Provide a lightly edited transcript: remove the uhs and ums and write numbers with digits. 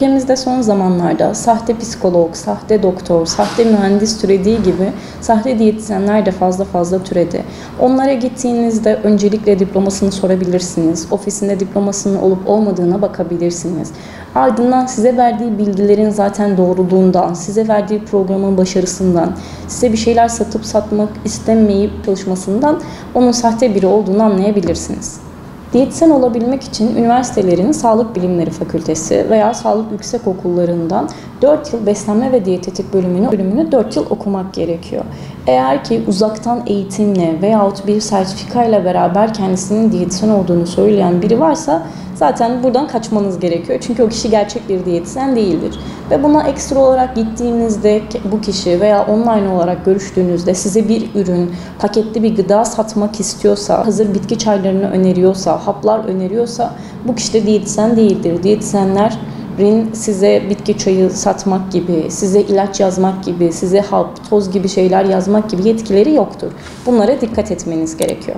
Ülkemizde son zamanlarda sahte psikolog, sahte doktor, sahte mühendis türediği gibi sahte diyetisyenler de fazla türedi. Onlara gittiğinizde öncelikle diplomasını sorabilirsiniz. Ofisinde diplomasının olup olmadığına bakabilirsiniz. Ardından size verdiği bilgilerin zaten doğruluğundan, size verdiği programın başarısından, size bir şeyler satıp satmak istemeyip çalışmasından onun sahte biri olduğunu anlayabilirsiniz. Diyetisyen olabilmek için üniversitelerin Sağlık Bilimleri Fakültesi veya Sağlık Yüksekokullarından 4 yıl beslenme ve diyetetik bölümünü 4 yıl okumak gerekiyor. Eğer ki uzaktan eğitimle veyahut bir sertifikayla beraber kendisinin diyetisyen olduğunu söyleyen biri varsa zaten buradan kaçmanız gerekiyor. Çünkü o kişi gerçek bir diyetisyen değildir. Ve buna ekstra olarak gittiğinizde bu kişi veya online olarak görüştüğünüzde size bir ürün, paketli bir gıda satmak istiyorsa, hazır bitki çaylarını öneriyorsa, haplar öneriyorsa bu kişi de diyetisyen değildir. Diyetisyenlerin size bitki çayı satmak gibi, size ilaç yazmak gibi, size hap, toz gibi şeyler yazmak gibi yetkileri yoktur. Bunlara dikkat etmeniz gerekiyor.